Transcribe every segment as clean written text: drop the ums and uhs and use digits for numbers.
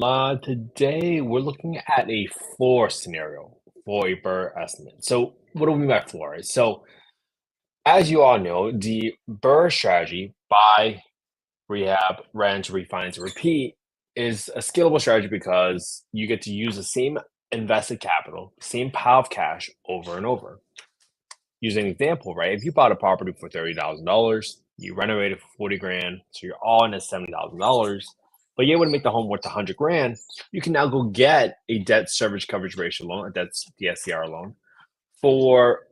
Today we're looking at a floor scenario for a BRRRR estimate. So what do we mean by floor? So as you all know, the BRRRR strategy, buy, rehab, rent, refinance, repeat, is a scalable strategy because you get to use the same invested capital, same pile of cash over and over. Using an example, right? If you bought a property for $30,000, you renovated for 40 grand, so you're all in at $70,000, but you're able to make the home worth 100 grand, you can now go get a debt service coverage ratio loan, that's the SCR loan, for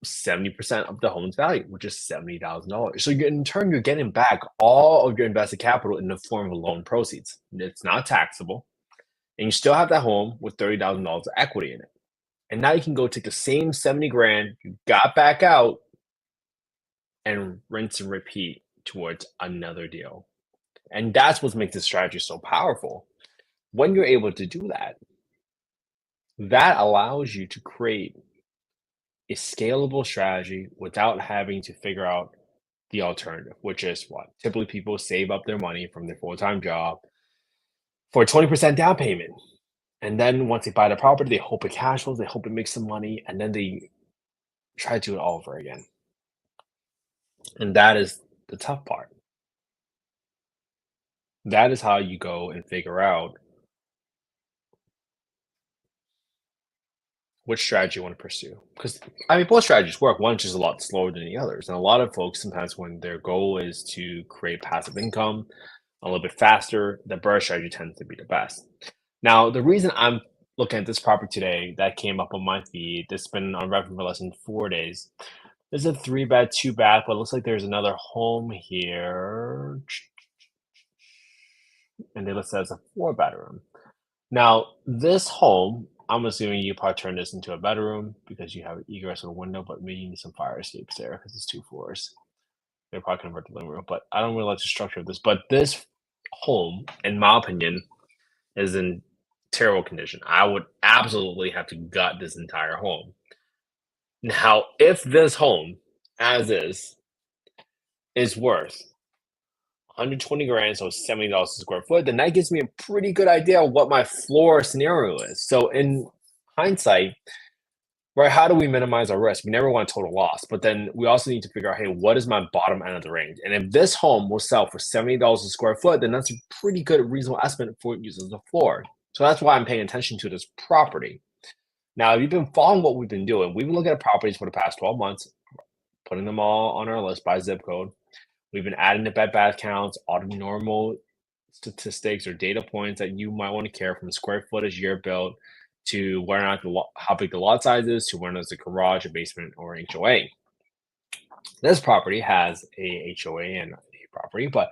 70% of the home's value, which is $70,000. So in turn, you're getting back all of your invested capital in the form of loan proceeds. It's not taxable, and you still have that home with $30,000 of equity in it. And now you can go take the same 70 grand you got back out and rinse and repeat towards another deal. And that's what makes this strategy so powerful. When you're able to do that, that allows you to create a scalable strategy without having to figure out the alternative, which is what? Typically, people save up their money from their full-time job for a 20% down payment. And then once they buy the property, they hope it cash flows, they hope it makes some money, and then they try to do it all over again. And that is the tough part. That is how you go and figure out which strategy you want to pursue. Because I mean, both strategies work. One's just a lot slower than the others. And a lot of folks sometimes when their goal is to create passive income a little bit faster, the BRRRR strategy tends to be the best. Now, the reason I'm looking at this property today that came up on my feed, that's been on revenue for less than 4 days. This is a 3-bed, 2-bath, but it looks like there's another home here. And they list it as a 4-bedroom. Now, this home, I'm assuming you probably turn this into a bedroom because you have an egress and a window, but maybe you need some fire escapes there because it's 2 floors. They're probably convert the living room, but I don't really like the structure of this. But this home, in my opinion, is in terrible condition. I would absolutely have to gut this entire home. Now, if this home, as is worth 120 grand, so $70 a square foot, then that gives me a pretty good idea of what my floor scenario is. So in hindsight, right, how do we minimize our risk? We never want a total loss, but then we also need to figure out, hey, what is my bottom end of the range? And if this home will sell for $70 a square foot, then that's a pretty good reasonable estimate for it using the floor. So that's why I'm paying attention to this property. Now, if you've been following what we've been doing, we've been looking at properties for the past 12 months, putting them all on our list by zip code. We've been adding the bed bath counts, all the normal statistics or data points that you might want to care from square footage, year built, to whether or not how big the lot size is, to whether it's a garage, a basement, or an HOA. This property has a HOA and a property, but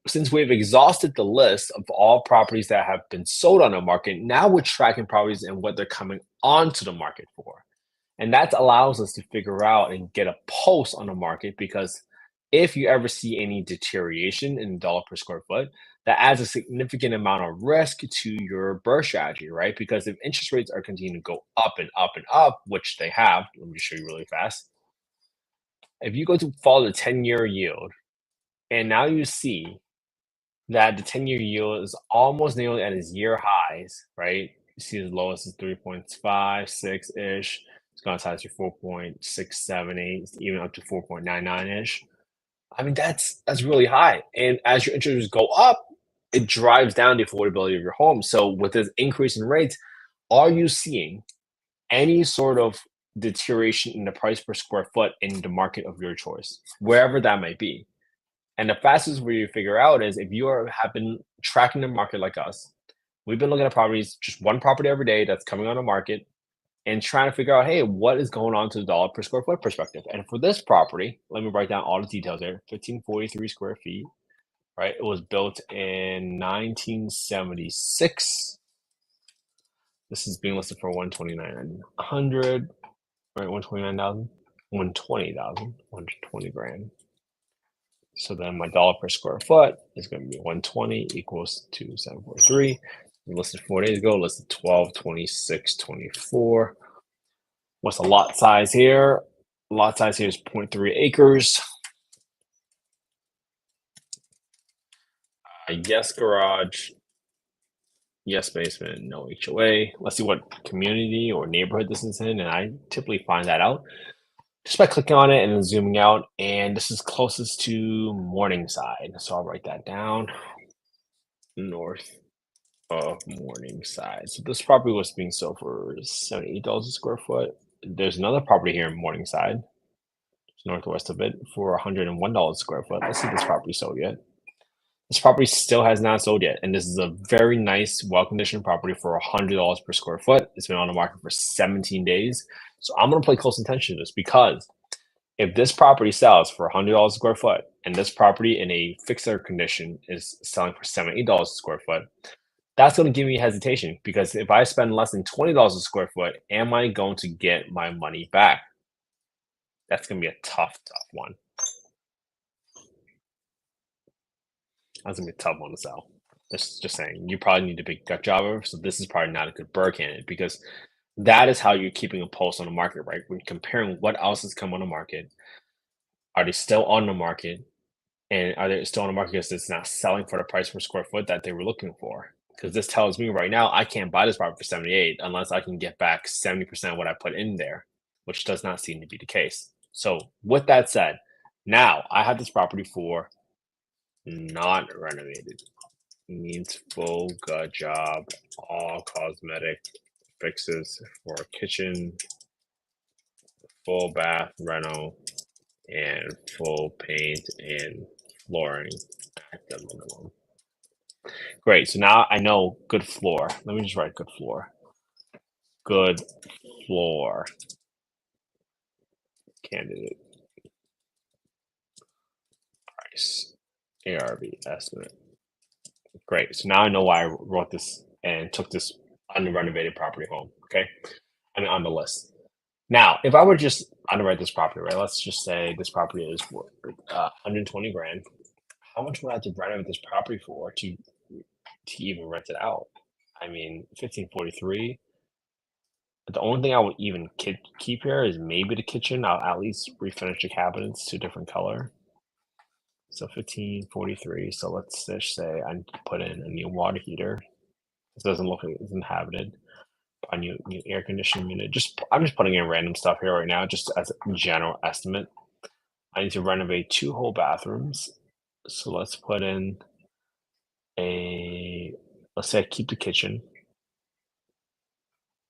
since we've exhausted the list of all properties that have been sold on the market, now we're tracking properties and what they're coming onto the market for. And that allows us to figure out and get a pulse on the market, because if you ever see any deterioration in dollar per square foot, that adds a significant amount of risk to your BRRRR strategy, right? Because if interest rates are continuing to go up and up and up, which they have, let me show you really fast. If you go to follow the 10-year yield, and now you see that the 10-year yield is almost nearly at its year highs, right? You see the lowest is 3.56-ish. It's gone as high as 4.678, even up to 4.99-ish. I mean, that's really high. And as your interest rates go up, it drives down the affordability of your home. So with this increase in rates, are you seeing any sort of deterioration in the price per square foot in the market of your choice, wherever that might be? And the fastest way you figure out is if you have been tracking the market like us. We've been looking at properties, just one property every day that's coming on the market, and trying to figure out, hey, what is going on to the dollar per square foot perspective? And for this property, let me write down all the details there. 1,543 square feet, right? It was built in 1976. This is being listed for 129,900, right? 129,000, 120,000, 120 grand. So then my dollar per square foot is going to be 120 equals 2,743. Listed 4 days ago, listed 12/26/24. What's the lot size here? Lot size here is 0.3 acres. Yes, garage. Yes basement, no HOA. Let's see what community or neighborhood this is in, and I typically find that out just by clicking on it and then zooming out. And this is closest to Morningside, so I'll write that down. North of Morningside. So this property was being sold for $78 a square foot. There's another property here in Morningside, northwest of it, for $101 a square foot. Let's see if this property sold yet. This property still has not sold yet, and this is a very nice, well-conditioned property for $100 per square foot. It's been on the market for 17 days. So I'm going to pay close attention to this because if this property sells for $100 a square foot and this property in a fixer condition is selling for $78 a square foot, that's going to give me hesitation because if I spend less than $20 a square foot, am I going to get my money back? That's going to be a tough one. That's going to be a tough one to sell. Just saying, you probably need a big gut jobber. So this is probably not a good BRRRR candidate because that is how you're keeping a pulse on the market, right? When comparing what else has come on the market, are they still on the market? And are they still on the market because it's not selling for the price per square foot that they were looking for? Because this tells me right now I can't buy this property for 78 unless I can get back 70% of what I put in there, which does not seem to be the case. So with that said, now I have this property for not renovated. Means full gut job, all cosmetic fixes for kitchen, full bath reno, and full paint and flooring at the minimum. Great. So now I know good floor. Let me just write good floor. Good floor candidate price. ARV estimate. Great. So now I know why I wrote this and took this unrenovated property home. Okay. I mean, on the list. Now, if I were to just underwrite this property, right? Let's just say this property is worth 120 grand. How much would I have to renovate this property for to even rent it out? I mean, 1543. The only thing I would even keep here is maybe the kitchen. I'll at least refinish the cabinets to a different color. So 1543. So let's just say I put in a new water heater. It doesn't look like it's inhabited. A new air conditioning unit. I'm just putting in random stuff here right now, just as a general estimate. I need to renovate 2 whole bathrooms. So let's put in let's say I keep the kitchen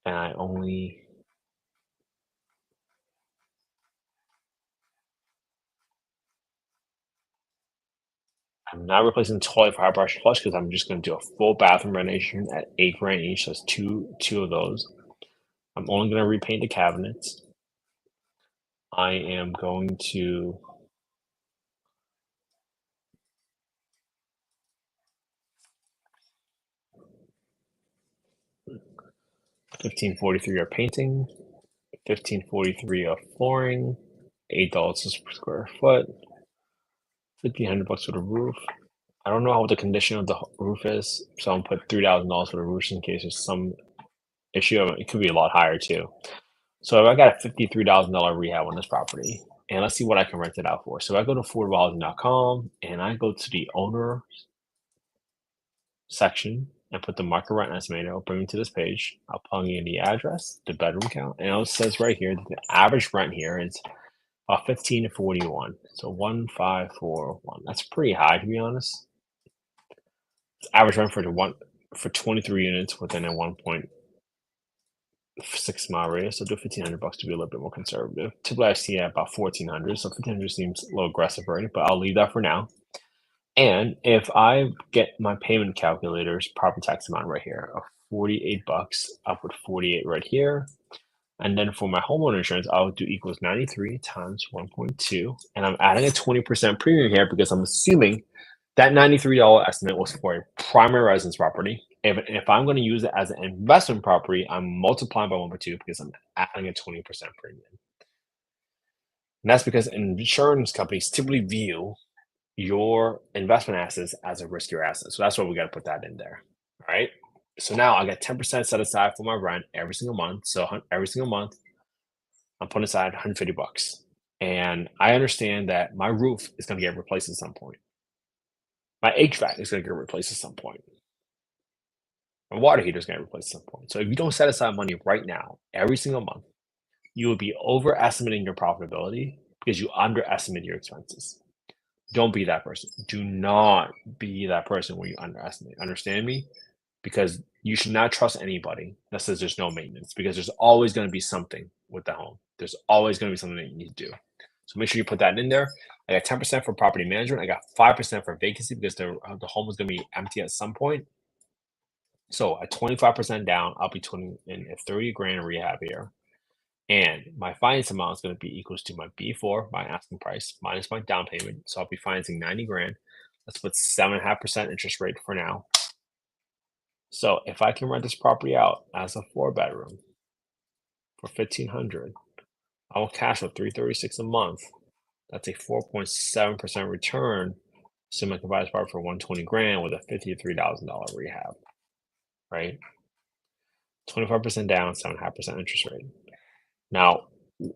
and I'm not replacing the toilet for high pressure flush because I'm just going to do a full bathroom renovation at 8 grand each. So that's two of those. I'm only going to repaint the cabinets. I am going to 1543 of painting, 1543 of flooring, $8 per square foot, $1,500 for the roof. I don't know what the condition of the roof is, so I'm gonna put $3,000 for the roof in case there's some issue. It could be a lot higher too. So if I got a $53,000 rehab on this property, and let's see what I can rent it out for. So I go to affordablehousing.com and I go to the owner section and put the market rent estimator. It'll bring me to this page. I'll plug in the address, the bedroom count, and it says right here that the average rent here is 1541. So 1541. That's pretty high to be honest. Average rent for 23 units within a 1.6 mile radius. So do $1,500 to be a little bit more conservative. Typically I see at about 1,400. So 1,500 seems a little aggressive already, but I'll leave that for now. And if I get my payment calculator's property tax amount right here of $48, I'll put 48 right here. And then for my homeowner insurance, I'll do equals 93 times 1.2. And I'm adding a 20% premium here because I'm assuming that $93 estimate was for a primary residence property. If I'm going to use it as an investment property, I'm multiplying by 1.2 because I'm adding a 20% premium. And that's because insurance companies typically view your investment assets as a riskier asset. So that's why we got to put that in there. All right. So now I got 10% set aside for my rent every single month. So every single month, I'm putting aside $150. And I understand that my roof is going to get replaced at some point. My HVAC is going to get replaced at some point. A water heater is going to replace at some point. So if you don't set aside money right now, every single month, you will be overestimating your profitability because you underestimate your expenses. Don't be that person. Do not be that person where you underestimate. Understand me? Because you should not trust anybody that says there's no maintenance because there's always going to be something with the home. There's always going to be something that you need to do. So make sure you put that in there. I got 10% for property management. I got 5% for vacancy because the home is going to be empty at some point. So at 25% down, I'll be 30 grand rehab here. And my finance amount is going to be equals to my B4, my asking price, minus my down payment. So I'll be financing 90 grand. Let's put 7.5% interest rate for now. So if I can rent this property out as a 4-bedroom for 1,500, I will cash flow 336 a month. That's a 4.7% return. So I can buy this property for 120 grand with a $53,000 rehab, right? 25% down, 7.5% interest rate. Now,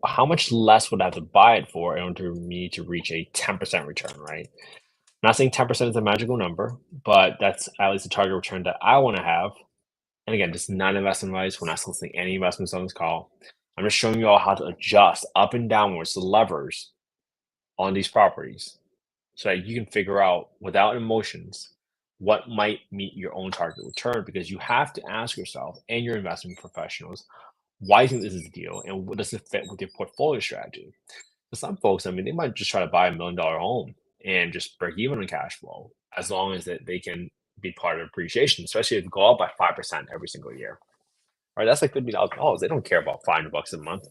how much less would I have to buy it for in order for me to reach a 10% return, right? I'm not saying 10% is a magical number, but that's at least the target return that I want to have. And again, this is not investment advice. We're not soliciting any investments on this call. I'm just showing you all how to adjust up and downwards the levers on these properties so that you can figure out without emotions what might meet your own target return, because you have to ask yourself and your investment professionals, why do you think this is a deal and what does it fit with your portfolio strategy? For some folks, I mean, they might just try to buy $1 million home and just break even on cash flow as long as that they can be part of appreciation, especially if you go up by 5% every single year. Right? That's like $50,000. They don't care about $500 a month.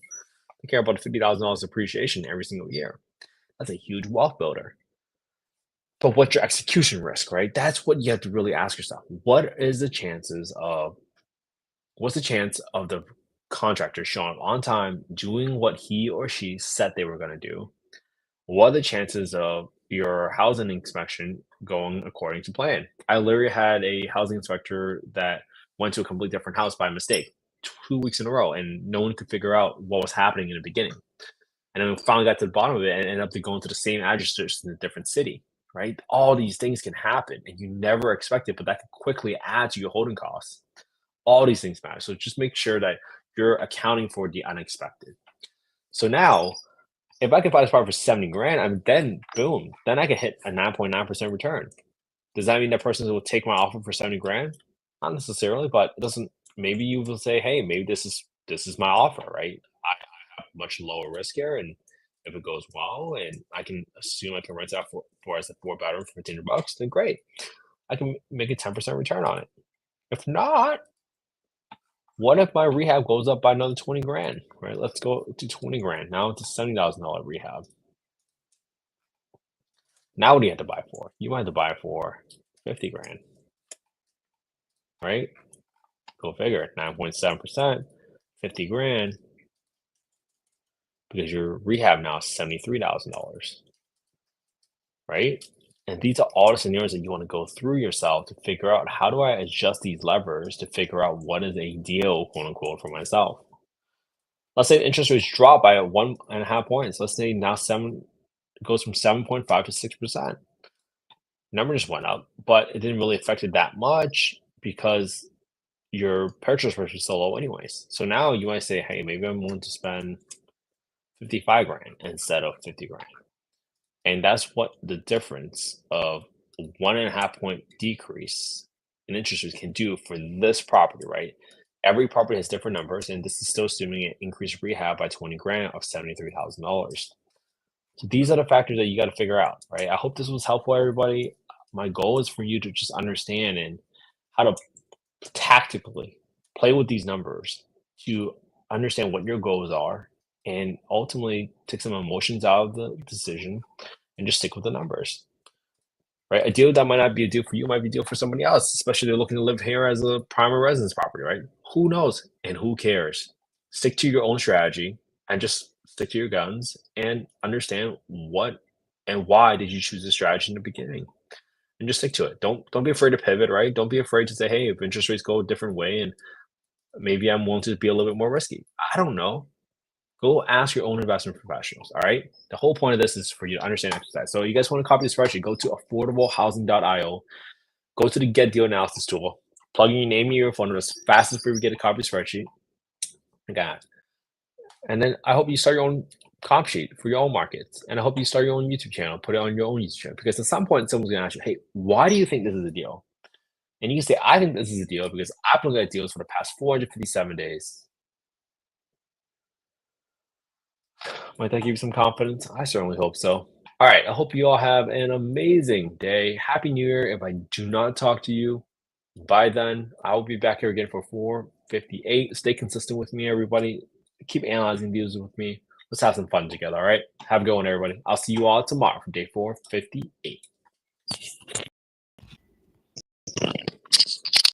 They care about $50,000 appreciation every single year. That's a huge wealth builder. But what's your execution risk, right? That's what you have to really ask yourself. What's the chance of the contractor showing up on time, doing what he or she said they were going to do? What are the chances of your housing inspection going according to plan? I literally had a housing inspector that went to a completely different house by mistake 2 weeks in a row, and no one could figure out what was happening in the beginning. And then we finally got to the bottom of it and ended up going to the same address just in a different city, right? All these things can happen and you never expect it, but that can quickly add to your holding costs. All these things matter. So just make sure that you're accounting for the unexpected. So now, if I could buy this property for 70 grand, I mean, then boom, then I could hit a 9.9% return. Does that mean that person will take my offer for 70 grand? Not necessarily, but it doesn't. Maybe you will say, hey, maybe this is my offer, right? I have much lower risk here, and if it goes well, and I can assume I can rent it out for as a 4-bedroom for $1,500, then great. I can make a 10% return on it. If not, what if my rehab goes up by another 20 grand, right? Let's go to 20 grand. Now it's a $70,000 rehab. Now what do you have to buy for? You might have to buy for 50 grand, right? Go figure. 9.7%, 50 grand, because your rehab now is $73,000, right? And these are all the scenarios that you want to go through yourself to figure out, how do I adjust these levers to figure out what is a deal, quote unquote, for myself. Let's say the interest rates drop by 1.5 points. Let's say now it goes from 7.5 to 6%. Number just went up, but it didn't really affect it that much because your purchase price was so low anyways. So now you might say, hey, maybe I'm willing to spend 55 grand instead of 50 grand. And that's what the difference of a 1.5 point decrease in interest rates can do for this property, right? Every property has different numbers, and this is still assuming an increased rehab by 20 grand of $73,000. So these are the factors that you got to figure out, right? I hope this was helpful, everybody. My goal is for you to just understand and how to tactically play with these numbers to understand what your goals are and ultimately take some emotions out of the decision and just stick with the numbers, right? A deal that might not be a deal for you might be a deal for somebody else, especially if they're looking to live here as a primary residence property, right? Who knows and who cares? Stick to your own strategy and just stick to your guns and understand what and why did you choose this strategy in the beginning, and just stick to it. Don't be afraid to pivot, right? Don't be afraid to say, hey, if interest rates go a different way and maybe I'm willing to be a little bit more risky. I don't know. Go ask your own investment professionals. All right. The whole point of this is for you to understand exercise. So you guys want to copy the spreadsheet, go to affordablehousing.io, go to the get deal analysis tool, Plug in your name and your phone number as fast as we get a copy spreadsheet. Okay. And then I hope you start your own comp sheet for your own markets. And I hope you start your own YouTube channel, put it on your own YouTube channel, because at some point someone's gonna ask you, hey, why do you think this is a deal? And you can say, I think this is a deal because I've been looking at deals for the past 457 days. Might that give you some confidence? I certainly hope so. All right. I hope you all have an amazing day. Happy New Year. If I do not talk to you by then, I will be back here again for 458. Stay consistent with me, everybody. Keep analyzing deals with me. Let's have some fun together. All right. Have a good one, everybody. I'll see you all tomorrow for day 458.